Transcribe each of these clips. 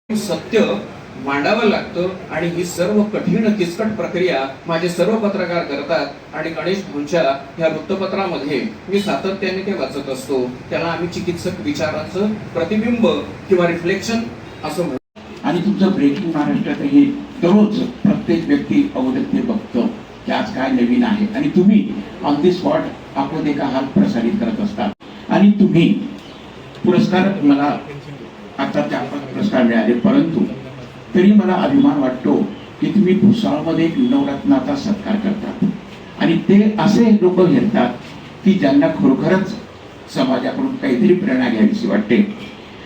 सत्य मांडावं लागतं आणि ही सर्व कठीण किचकट प्रक्रिया माझे सर्व पत्रकार करतात आणि गणेश भाऊंच्या ह्या वृत्तपत्रामध्ये मी सातत्याने ते वाचत असतो. त्याला आम्ही चिकित्सक विचाराचं प्रतिबिंब किंवा रिफ्लेक्शन असं म्हणतो. आणि तुमचं ब्रेकिंग महाराष्ट्रातही दररोज प्रत्येक व्यक्ती अवलंबते बघतो की आज काय नवीन आहे आणि तुम्ही ऑन दी स्पॉट आपण एका हात प्रसारित करत असतात आणि तुम्ही पुरस्कार मला आता त्या पुरस्कार मिळाले, परंतु तरी मला अभिमान वाटतो की तुम्ही भुसावळमध्ये एक नवरत्नाचा सत्कार करतात आणि ते असे लोक घेतात की ज्यांना खरोखरच समाजाकडून काहीतरी प्रेरणा घ्यावीशी वाटते.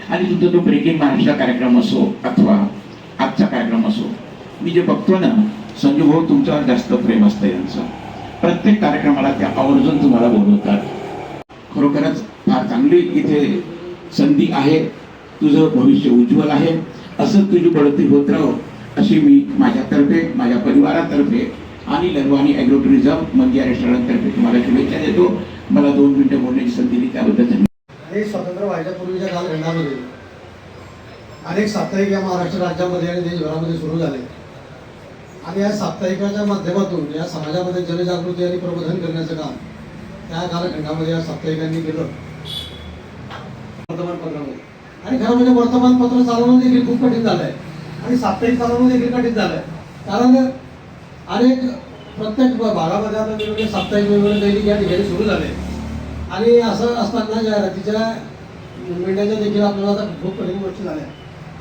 आणि तुमचा तो ब्रेकिंग महाराष्ट्र कार्यक्रम असो अथवा आजचा कार्यक्रम असो, मी जे बघतो ना, संजू भाऊ तुमच्यावर जास्त प्रेम असतं यांचं. प्रत्येक कार्यक्रमाला त्या आवर्जून तुम्हाला बोलवतात. खरोखरच फार चांगली इथे संधी आहे. तुझं भविष्य उज्ज्वल आहे, असं तुझी बढती होत राहो अशी मी माझ्यातर्फे, माझ्या परिवारातर्फे आणि ललवाणी ॲग्रो टुरिझम मंदिया रेस्टॉरंटतर्फे तुम्हाला शुभेच्छा देतो. मला 2 मिनिटं बोलण्याची संधी दिली त्याबद्दल धन्यवाद. हे स्वतंत्र व्हायच्या पूर्वीच्या कालखंडामध्ये अनेक साप्ताहिक या महाराष्ट्र राज्यामध्ये आणि देशभरामध्ये सुरू झाले आणि या साप्ताहिकाच्या माध्यमातून या समाजामध्ये जनजागृती आणि प्रबोधन करण्याचं काम त्या कालखंडामध्ये या साप्ताहिकांनी केलं. वर्तमानपत्रामध्ये आणि खरं म्हणजे वर्तमानपत्र चालवणं देखील खूप कठीण झालं आहे आणि साप्ताहिक चालवणं देखील कठीण झालं आहे. कारण अनेक प्रत्येक भागामध्ये आता वेगवेगळे साप्ताहिक वेगवेगळे दैनिक या ठिकाणी सुरू झाले आणि असं असताना जाहिरातीच्या मिळण्याच्या देखील आपल्याला आता खूप कठीण गोष्टी झाल्या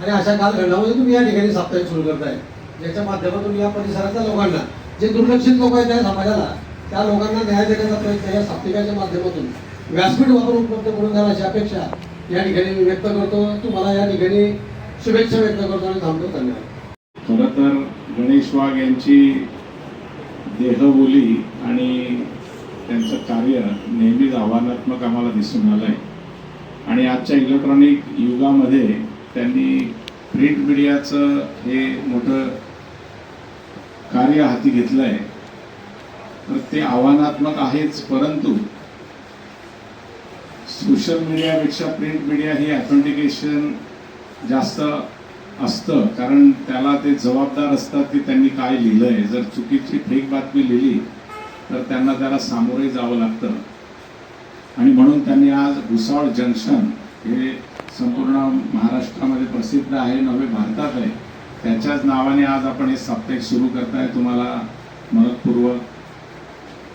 आणि अशा कालखंडामध्ये तुम्ही या ठिकाणी साप्ताहिक सुरू करताय, ज्याच्या माध्यमातून या परिसराच्या लोकांना, जे दुर्लक्षित लोक आहेत त्या समाजाला, त्या लोकांना न्याय देण्याचा प्रयत्न या साप्ताहिकाच्या माध्यमातून व्यासपीठ वापरून उपलब्ध करून द्यायला अशी अपेक्षा या ठिकाणी मी व्यक्त करतो. तुम्हाला या ठिकाणी शुभेच्छा व्यक्त करतो आणि थांबतो. धन्यवाद. खरं तर गणेश वाघ यांची देहबोली आणि त्यांचं कार्य नेहमीच आव्हानात्मक आम्हाला दिसून आलं आहे आणि आजच्या इलेक्ट्रॉनिक युगामध्ये त्यांनी प्रिंट मीडियाचं हे मोठं कार्य हाती घेतलं आहे. तर ते आव्हानात्मक आहेच, परंतु सोशल मीडियापेक्षा प्रिंट मीडिया ही ऑथेंटिकेशन जास्त असतं, कारण त्याला ते जबाबदार असतात की त्यांनी काय लिहिलं आहे. जर चुकीची फेक बातमी लिहिली तर त्यांना त्याला सामोरे जावं लागतं आणि म्हणून त्यांनी आज भुसावळ जंक्शन हे संपूर्ण महाराष्ट्रामध्ये प्रसिद्ध आहे, नव्हे भारतात आहे, त्याच्याच नावाने आज आपण हे साप्ताहिक सुरू करताय. तुम्हाला मनपूर्वक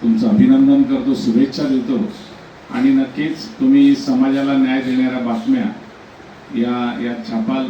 तुमचं अभिनंदन करतो, शुभेच्छा देतो आणि नक्कीच तुम्ही समाजाला न्याय देणाऱ्या बातम्या या छापाल.